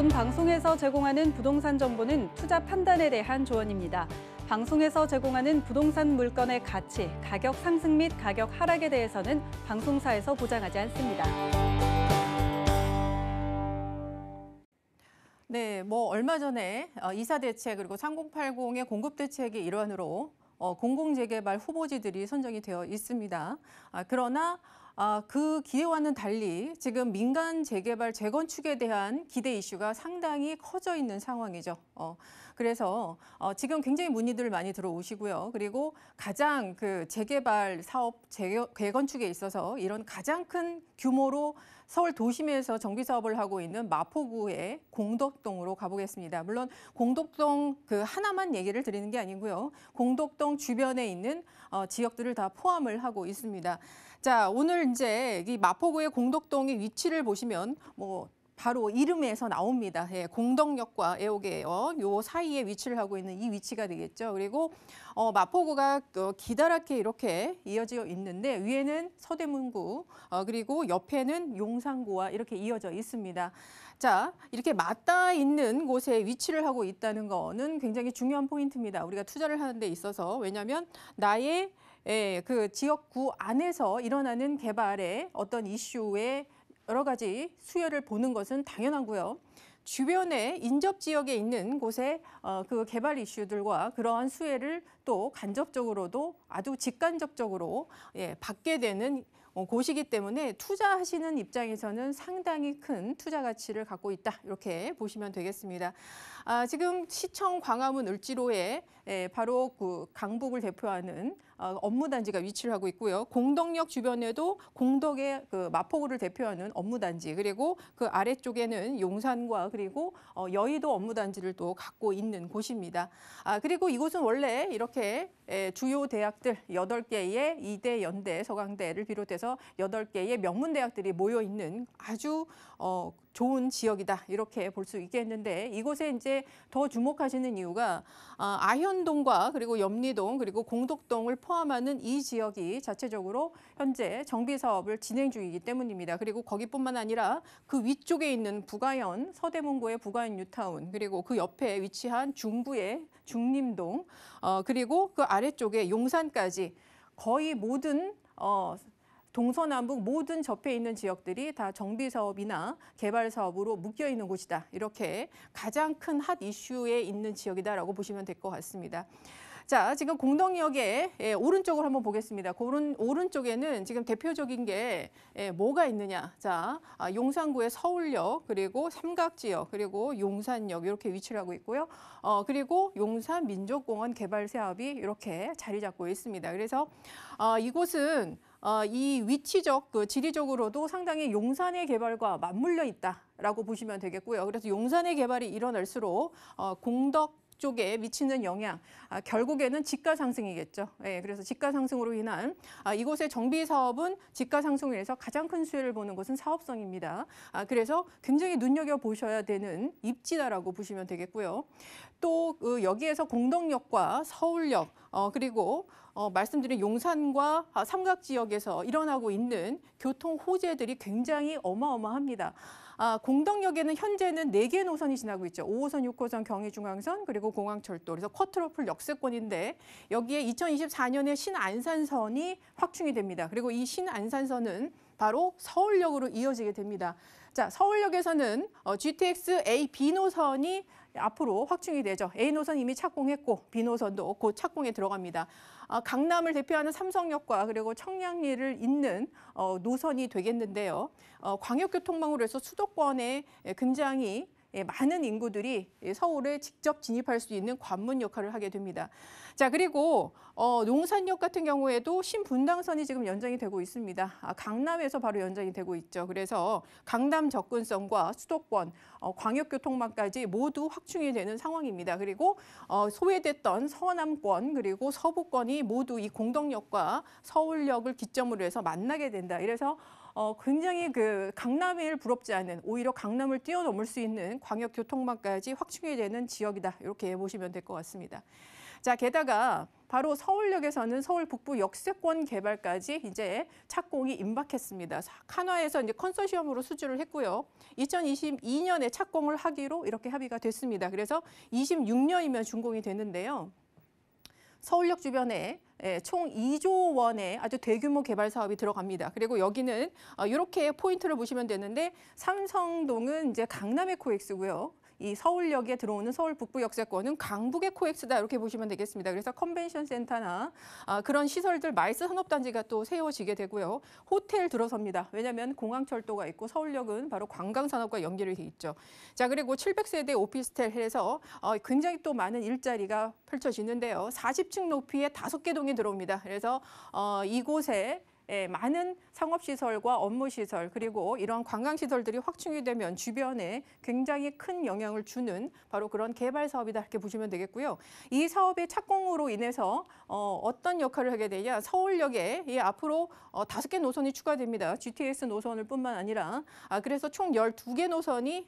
본 방송에서 제공하는 부동산 정보는 투자 판단에 대한 조언입니다. 방송에서 제공하는 부동산 물건의 가치, 가격 상승 및 가격 하락에 대해서는 방송사에서 보장하지 않습니다. 네, 얼마 전에 이사 대책 그리고 3080의 공급 대책의 일환으로 공공재개발 후보지들이 선정이 되어 있습니다. 그러나 그 기대와는 달리 지금 민간 재개발, 재건축에 대한 기대 이슈가 상당히 커져 있는 상황이죠. 그래서 지금 굉장히 문의들 많이 들어오시고요. 그리고 가장 그 재개발 사업, 재건축에 있어서 이런 가장 큰 규모로 서울 도심에서 정비 사업을 하고 있는 마포구의 공덕동으로 가보겠습니다. 물론 공덕동 그 하나만 얘기를 드리는 게 아니고요. 공덕동 주변에 있는 지역들을 다 포함을 하고 있습니다. 자, 오늘 이제 이 마포구의 공덕동의 위치를 보시면 바로 이름에서 나옵니다. 예, 공덕역과 애옥에요. 요 사이에 위치를 하고 있는 이 위치가 되겠죠. 그리고 마포구가 기다랗게 이렇게 이어져 있는데 위에는 서대문구 그리고 옆에는 용산구와 이렇게 이어져 있습니다. 자, 이렇게 맞닿아 있는 곳에 위치를 하고 있다는 거는 굉장히 중요한 포인트입니다. 우리가 투자를 하는 데 있어서. 왜냐하면 나의 그 지역구 안에서 일어나는 개발의 어떤 이슈에 여러 가지 수혜를 보는 것은 당연하고요. 주변에 인접 지역에 있는 곳에 그 개발 이슈들과 그러한 수혜를 또 간접적으로도 아주 직간접적으로 받게 되는 곳이기 때문에 투자하시는 입장에서는 상당히 큰 투자 가치를 갖고 있다. 이렇게 보시면 되겠습니다. 지금 시청 광화문 을지로에 바로 그 강북을 대표하는 업무단지가 위치를 하고 있고요. 공덕역 주변에도 공덕의 그 마포구를 대표하는 업무단지, 그리고 그 아래쪽에는 용산과 그리고 여의도 업무단지를 또 갖고 있는 곳입니다. 그리고 이곳은 원래 이렇게 주요 대학들 8개의 이대, 연대, 서강대를 비롯해서 8개의 명문대학들이 모여 있는 아주 좋은 지역이다. 이렇게 볼 수 있겠는데 이곳에 이제 더 주목하시는 이유가 아현동과 그리고 염리동 그리고 공덕동을 포함하는 이 지역이 자체적으로 현재 정비 사업을 진행 중이기 때문입니다. 그리고 거기뿐만 아니라 그 위쪽에 있는 부가현, 서대문구의 부가현 뉴타운 그리고 그 옆에 위치한 중구의 중림동 그리고 그 아래쪽에 용산까지 거의 모든 동서남북 모든 접해 있는 지역들이 다 정비 사업이나 개발 사업으로 묶여 있는 곳이다. 이렇게 가장 큰 핫 이슈에 있는 지역이다라고 보시면 될 것 같습니다. 자, 지금 공덕역의 오른쪽을 한번 보겠습니다. 오른쪽에는 지금 대표적인 게 뭐가 있느냐. 자, 용산구의 서울역, 그리고 삼각지역, 그리고 용산역 이렇게 위치를 하고 있고요. 그리고 용산 민족공원 개발 사업이 이렇게 자리 잡고 있습니다. 그래서 이곳은 이 위치적, 지리적으로도 상당히 용산의 개발과 맞물려 있다라고 보시면 되겠고요. 그래서 용산의 개발이 일어날수록 공덕 쪽에 미치는 영향, 결국에는 집가 상승이겠죠. 그래서 집가 상승으로 인한 이곳의 정비 사업은 집가 상승을 해서 가장 큰 수혜를 보는 것은 사업성입니다. 그래서 굉장히 눈여겨보셔야 되는 입지다라고 보시면 되겠고요. 또 여기에서 공덕역과 서울역, 그리고 말씀드린 용산과 삼각지역에서 일어나고 있는 교통 호재들이 굉장히 어마어마합니다. 공덕역에는 현재는 4개 노선이 지나고 있죠. 5호선, 6호선, 경의중앙선, 그리고 공항철도. 그래서 쿼트로플 역세권인데 여기에 2024년에 신안산선이 확충이 됩니다. 그리고 이 신안산선은 바로 서울역으로 이어지게 됩니다. 자, 서울역에서는 GTX A, B 노선이 앞으로 확충이 되죠. A 노선 이미 착공했고 B 노선도 곧 착공에 들어갑니다. 강남을 대표하는 삼성역과 그리고 청량리를 잇는 노선이 되겠는데요. 광역교통망으로 해서 수도권에 굉장히 많은 인구들이 서울에 직접 진입할 수 있는 관문 역할을 하게 됩니다. 자, 그리고 용산역 같은 경우에도 신분당선이 지금 연장이 되고 있습니다. 강남에서 바로 연장이 되고 있죠. 그래서 강남 접근성과 수도권, 광역교통망까지 모두 확충이 되는 상황입니다. 그리고 소외됐던 서남권 그리고 서부권이 모두 이 공덕역과 서울역을 기점으로 해서 만나게 된다. 이래서 굉장히 그 강남을 부럽지 않은 오히려 강남을 뛰어넘을 수 있는 광역교통망까지 확충이 되는 지역이다. 이렇게 보시면 될 것 같습니다. 자, 게다가 바로 서울역에서는 서울 북부 역세권 개발까지 이제 착공이 임박했습니다. 칸화에서 이제 컨소시엄으로 수주를 했고요. 2022년에 착공을 하기로 이렇게 합의가 됐습니다. 그래서 26년이면 준공이 되는데요. 서울역 주변에 총 2조 원의 아주 대규모 개발 사업이 들어갑니다. 그리고 여기는 이렇게 포인트를 보시면 되는데 삼성동은 이제 강남의 코엑스고요. 이 서울역에 들어오는 서울 북부 역세권은 강북의 코엑스다 이렇게 보시면 되겠습니다. 그래서 컨벤션 센터나 그런 시설들 마이스 산업단지가 또 세워지게 되고요. 호텔 들어섭니다. 왜냐하면 공항철도가 있고 서울역은 바로 관광산업과 연결이 돼 있죠. 자, 그리고 700세대 오피스텔 해서 굉장히 또 많은 일자리가 펼쳐지는데요. 40층 높이의 5개 동이 들어옵니다. 그래서 이곳에 많은 상업시설과 업무시설 그리고 이런 관광시설들이 확충이 되면 주변에 굉장히 큰 영향을 주는 바로 그런 개발 사업이다 이렇게 보시면 되겠고요. 이 사업의 착공으로 인해서 어떤 역할을 하게 되냐. 서울역에 앞으로 5개 노선이 추가됩니다. GTX 노선을 뿐만 아니라 그래서 총 12개 노선이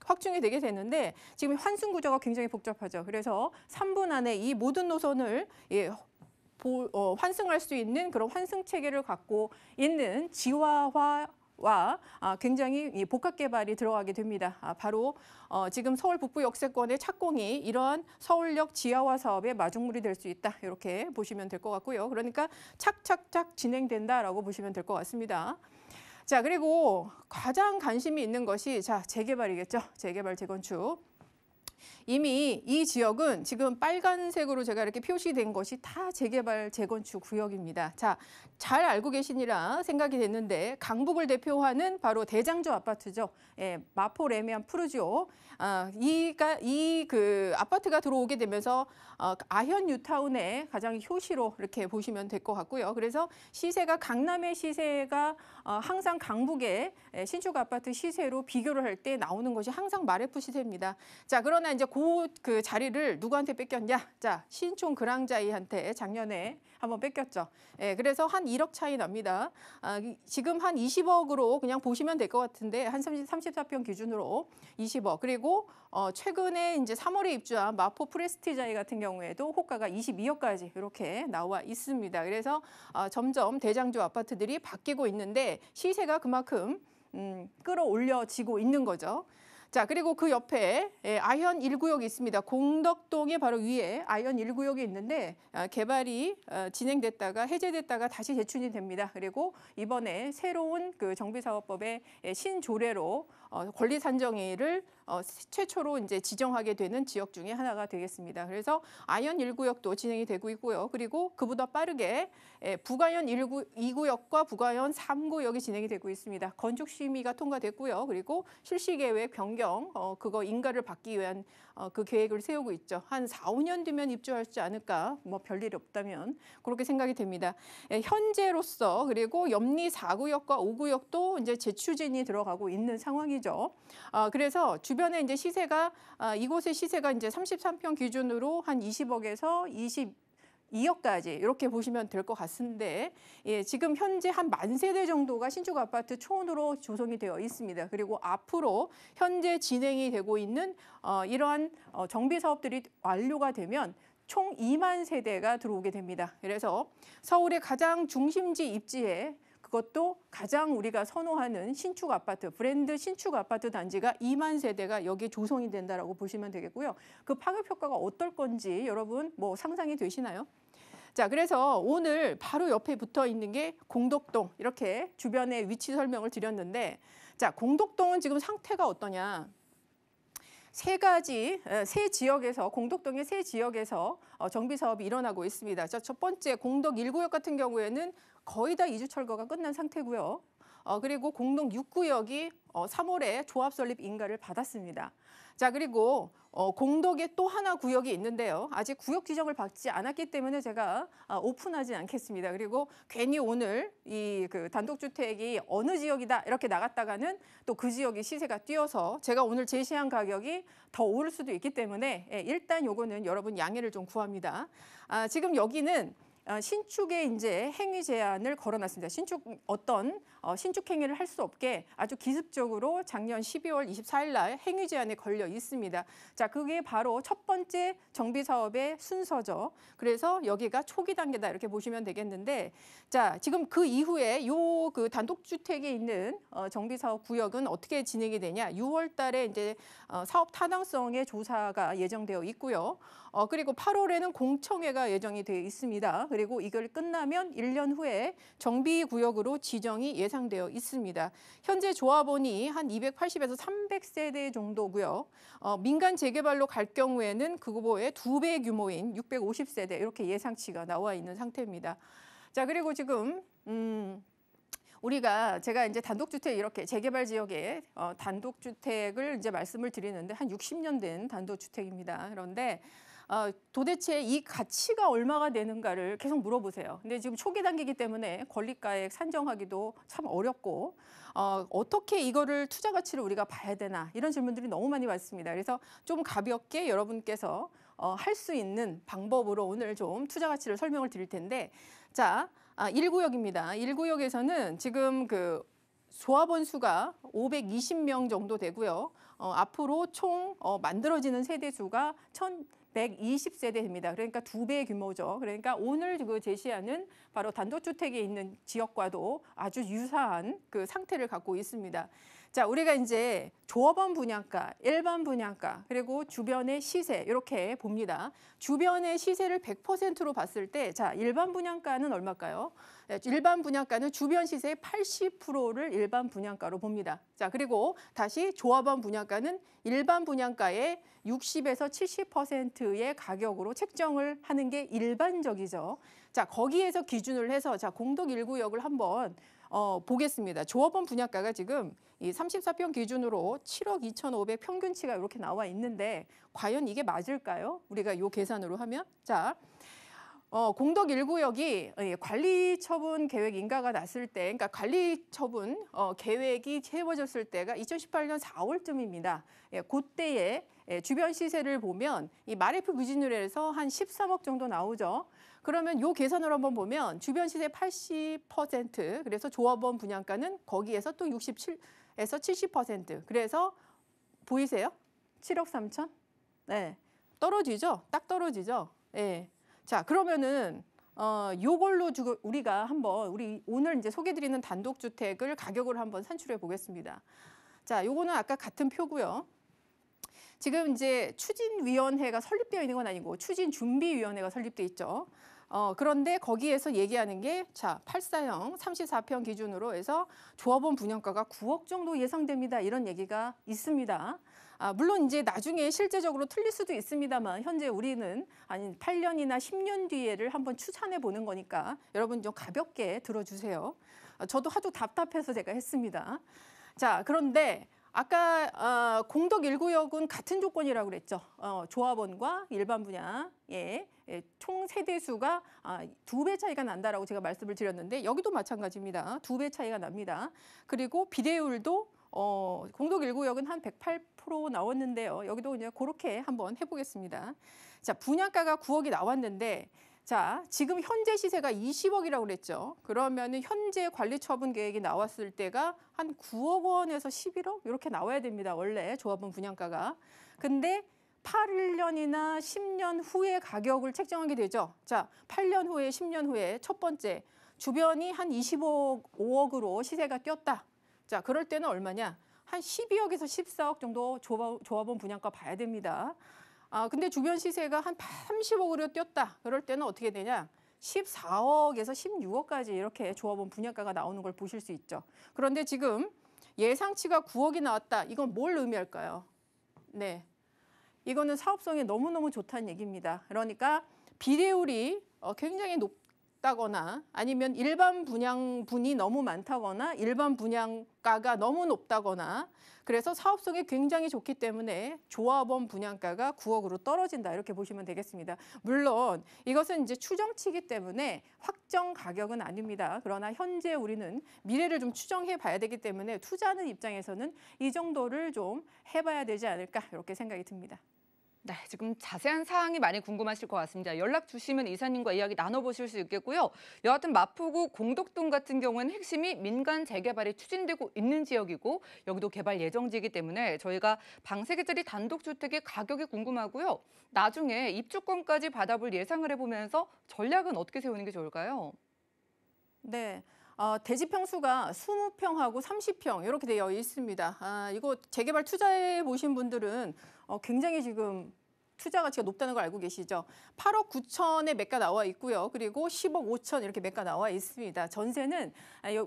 확충이 되게 되는데 지금 환승 구조가 굉장히 복잡하죠. 그래서 3분 안에 이 모든 노선을 환승할 수 있는 그런 환승 체계를 갖고 있는 지화화와 굉장히 복합 개발이 들어가게 됩니다. 바로 지금 서울 북부 역세권의 착공이 이러한 서울역 지하화 사업의 마중물이 될 수 있다. 이렇게 보시면 될 것 같고요. 그러니까 착착착 진행된다라고 보시면 될 것 같습니다. 자, 그리고 가장 관심이 있는 것이 재개발이겠죠. 재개발, 재건축. 이미 이 지역은 지금 빨간색으로 제가 이렇게 표시된 것이 다 재개발, 재건축 구역입니다. 자, 잘 알고 계시니라 생각이 됐는데 강북을 대표하는 바로 대장주 아파트죠. 마포, 레미안, 푸르지오. 이 아파트가 들어오게 되면서 아현 뉴타운의 가장 효시로 이렇게 보시면 될 것 같고요. 그래서 시세가 강남의 시세가 항상 강북의 신축 아파트 시세로 비교를 할 때 나오는 것이 항상 마레프 시세입니다. 자, 그러나 이제 그 자리를 누구한테 뺏겼냐? 자, 신촌 그랑자이한테 작년에 한번 뺏겼죠. 그래서 한 1억 차이 납니다. 지금 한 20억으로 그냥 보시면 될 것 같은데 한 34평 기준으로 20억. 그리고 최근에 이제 3월에 입주한 마포 프레스티자이 같은 경우에도 호가가 22억까지 이렇게 나와 있습니다. 그래서 점점 대장주 아파트들이 바뀌고 있는데 시세가 그만큼 끌어올려지고 있는 거죠. 자, 그리고 그 옆에 아현 1구역이 있습니다. 공덕동의 바로 위에 아현 1구역이 있는데 개발이 진행됐다가 해제됐다가 다시 재춘이 됩니다. 그리고 이번에 새로운 그 정비사업법의 신조례로 권리산정위를 최초로 이제 지정하게 되는 지역 중에 하나가 되겠습니다. 그래서 아현 1구역도 진행이 되고 있고요. 그리고 그보다 빠르게 북아현 2구역과 북아현 3구역이 진행이 되고 있습니다. 건축 심의가 통과됐고요. 그리고 실시 계획 변경, 그거 인가를 받기 위한 그 계획을 세우고 있죠. 한 4, 5년 뒤면 입주하지 않을까, 뭐 별일이 없다면 그렇게 생각이 됩니다. 현재로서 그리고 염리 4구역과 5구역도 이제 재추진이 들어가고 있는 상황이죠. 그래서 주변에 이제 시세가 이곳의 시세가 이제 33평 기준으로 한 20억에서 22억까지 이렇게 보시면 될 것 같은데 지금 현재 한 10,000세대 정도가 신축 아파트 초원으로 조성이 되어 있습니다. 그리고 앞으로 현재 진행이 되고 있는 이러한 정비 사업들이 완료가 되면 총 2만 세대가 들어오게 됩니다. 그래서 서울의 가장 중심지 입지에 그것도 가장 우리가 선호하는 신축 아파트, 브랜드 신축 아파트 단지가 2만 세대가 여기에 조성이 된다라고 보시면 되겠고요. 그 파급 효과가 어떨 건지 여러분 뭐 상상이 되시나요? 자, 그래서 오늘 바로 옆에 붙어 있는 게 공덕동 이렇게 주변의 위치 설명을 드렸는데 자, 공덕동은 지금 상태가 어떠냐? 세 지역에서 공덕동의 세 지역에서 정비 사업이 일어나고 있습니다. 자, 첫 번째 공덕 1구역 같은 경우에는 거의 다 이주 철거가 끝난 상태고요. 그리고 공동 6구역이 3월에 조합 설립 인가를 받았습니다. 자, 그리고 공덕에 또 하나 구역이 있는데요. 아직 구역 지정을 받지 않았기 때문에 제가 오픈하지 않겠습니다. 그리고 괜히 오늘 이 단독주택이 어느 지역이다 이렇게 나갔다가는 또 그 지역이 시세가 뛰어서 제가 오늘 제시한 가격이 더 오를 수도 있기 때문에 일단 요거는 여러분 양해를 좀 구합니다. 지금 여기는 신축에 이제 행위 제한을 걸어놨습니다. 신축 행위를 할 수 없게 아주 기습적으로 작년 12월 24일 날 행위 제한에 걸려 있습니다. 자, 그게 바로 첫 번째 정비 사업의 순서죠. 그래서 여기가 초기 단계다 이렇게 보시면 되겠는데, 자, 지금 그 이후에 그 단독주택에 있는 정비 사업 구역은 어떻게 진행이 되냐? 6월 달에 이제 사업 타당성의 조사가 예정되어 있고요. 그리고 8월에는 공청회가 예정이 되어 있습니다. 그리고 이걸 끝나면 1년 후에 정비구역으로 지정이 예상되어 있습니다. 현재 조합원이 한 280에서 300세대 정도고요. 민간 재개발로 갈 경우에는 그거보다 2배 규모인 650세대 이렇게 예상치가 나와 있는 상태입니다. 자, 그리고 지금 제가 이제 단독주택 이렇게 재개발 지역에 단독주택을 이제 말씀을 드리는데 한 60년 된 단독주택입니다. 그런데 도대체 이 가치가 얼마가 되는가를 계속 물어보세요. 근데 지금 초기 단계이기 때문에 권리가액 산정하기도 참 어렵고 어떻게 이거를 투자 가치를 우리가 봐야 되나 이런 질문들이 너무 많이 왔습니다. 그래서 좀 가볍게 여러분께서 할 수 있는 방법으로 오늘 좀 투자 가치를 설명을 드릴 텐데, 자, 1구역입니다. 1구역에서는 지금 그 조합원 수가 520명 정도 되고요. 앞으로 총 만들어지는 세대 수가 1,120세대입니다. 그러니까 2배 규모죠. 그러니까 오늘 그 제시하는 바로 단독주택에 있는 지역과도 아주 유사한 그 상태를 갖고 있습니다. 자, 우리가 이제 조합원 분양가, 일반 분양가, 그리고 주변의 시세 이렇게 봅니다. 주변의 시세를 100%로 봤을 때, 자, 일반 분양가는 얼마일까요? 일반 분양가는 주변 시세의 80%를 일반 분양가로 봅니다. 자, 그리고 다시 조합원 분양가는 일반 분양가의 60에서 70%의 가격으로 책정을 하는 게 일반적이죠. 자, 거기에서 기준을 해서 자, 공덕 1구역을 한번 보겠습니다. 조합원 분양가가 지금 이 34평 기준으로 7억 2,500 평균치가 이렇게 나와 있는데 과연 이게 맞을까요? 우리가 요 계산으로 하면 자, 공덕 1구역이 관리처분 계획 인가가 났을 때, 그러니까 관리처분 계획이 채워졌을 때가 2018년 4월쯤입니다. 그때에 주변 시세를 보면 이 마레프 기준으로 해서 한 13억 정도 나오죠. 그러면 요 계산을 한번 보면 주변 시세 80%, 그래서 조합원 분양가는 거기에서 또 67에서 70%. 그래서 보이세요? 7억 3천? 네. 떨어지죠? 딱 떨어지죠? 네. 자, 그러면은 요걸로 우리가 한번 오늘 이제 소개드리는 단독주택을 가격을 한번 산출해 보겠습니다. 자, 요거는 아까 같은 표고요. 지금 이제 추진위원회가 설립되어 있는 건 아니고 추진준비위원회가 설립돼 있죠. 그런데 거기에서 얘기하는 게 자, 84형 34평 기준으로 해서 조합원 분양가가 9억 정도 예상됩니다. 이런 얘기가 있습니다. 물론 이제 나중에 실제적으로 틀릴 수도 있습니다만 현재 우리는 8년이나 10년 뒤에를 한번 추산해 보는 거니까 여러분 좀 가볍게 들어주세요. 저도 하도 답답해서 제가 했습니다. 자, 그런데 아까 공덕 1구역은 같은 조건이라고 그랬죠. 조합원과 일반 분양, 총 세대 수가 2배 차이가 난다라고 제가 말씀을 드렸는데 여기도 마찬가지입니다. 2배 차이가 납니다. 그리고 비례율도 공덕 1구역은 한 108% 나왔는데요. 여기도 그냥 그렇게 한번 해보겠습니다. 자, 분양가가 9억이 나왔는데 자, 지금 현재 시세가 20억이라고 그랬죠. 그러면은 현재 관리처분 계획이 나왔을 때가 한 9억 원에서 11억 이렇게 나와야 됩니다. 원래 조합원 분양가가. 근데 8년이나 10년 후에 가격을 책정하게 되죠. 자, 8년 후에 10년 후에 첫 번째 주변이 한 25억으로 시세가 뛰었다. 자, 그럴 때는 얼마냐? 한 12억에서 14억 정도 조합원 분양가 봐야 됩니다. 근데 주변 시세가 한 30억으로 뛰었다. 그럴 때는 어떻게 되냐? 14억에서 16억까지 이렇게 조합원 분양가가 나오는 걸 보실 수 있죠. 그런데 지금 예상치가 9억이 나왔다. 이건 뭘 의미할까요? 네, 이거는 사업성이 너무너무 좋다는 얘기입니다. 그러니까 비례율이 굉장히 높다거나 아니면 일반 분양분이 너무 많다거나 일반 분양가가 너무 높다거나 그래서 사업성이 굉장히 좋기 때문에 조합원 분양가가 9억으로 떨어진다 이렇게 보시면 되겠습니다. 물론 이것은 이제 추정치이기 때문에 확정 가격은 아닙니다. 그러나 현재 우리는 미래를 좀 추정해 봐야 되기 때문에 투자하는 입장에서는 이 정도를 좀 해봐야 되지 않을까 이렇게 생각이 듭니다. 네, 지금 자세한 사항이 많이 궁금하실 것 같습니다. 연락 주시면 이사님과 이야기 나눠보실 수 있겠고요. 여하튼 마포구 공덕동 같은 경우는 핵심이 민간 재개발이 추진되고 있는 지역이고 여기도 개발 예정지이기 때문에 저희가 방 3개짜리 단독주택의 가격이 궁금하고요. 나중에 입주권까지 받아볼 예상을 해보면서 전략은 어떻게 세우는 게 좋을까요? 네. 대지 평수가 20평하고 30평 이렇게 되어 있습니다. 이거 재개발 투자해 보신 분들은 굉장히 지금 투자 가치가 높다는 걸 알고 계시죠? 8억 9천에 매가 나와 있고요. 그리고 10억 5천 이렇게 매가 나와 있습니다. 전세는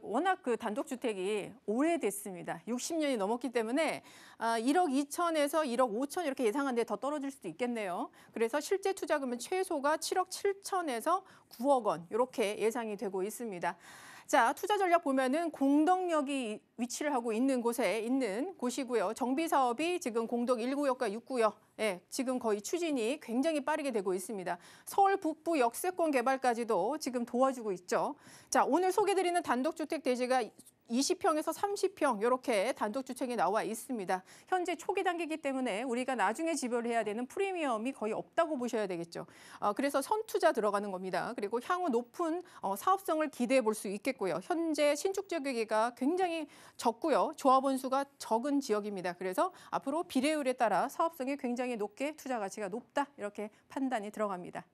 워낙 그 단독주택이 오래됐습니다. 60년이 넘었기 때문에 1억 2천에서 1억 5천 이렇게 예상하는데 더 떨어질 수도 있겠네요. 그래서 실제 투자금은 최소가 7억 7천에서 9억 원 이렇게 예상이 되고 있습니다. 자, 투자 전략 보면은 공덕역이 위치를 하고 있는 곳에 있는 곳이고요. 정비 사업이 지금 공덕 1구역과 6구역, 지금 거의 추진이 굉장히 빠르게 되고 있습니다. 서울 북부 역세권 개발까지도 지금 도와주고 있죠. 자, 오늘 소개드리는 단독주택 대지가 20평에서 30평 이렇게 단독주택이 나와 있습니다. 현재 초기 단계이기 때문에 우리가 나중에 지불해야 되는 프리미엄이 거의 없다고 보셔야 되겠죠. 그래서 선투자 들어가는 겁니다. 그리고 향후 높은 사업성을 기대해 볼 수 있겠고요. 현재 신축 재개기가 굉장히 적고요. 조합원 수가 적은 지역입니다. 그래서 앞으로 비례율에 따라 사업성이 굉장히 높게 투자 가치가 높다 이렇게 판단이 들어갑니다.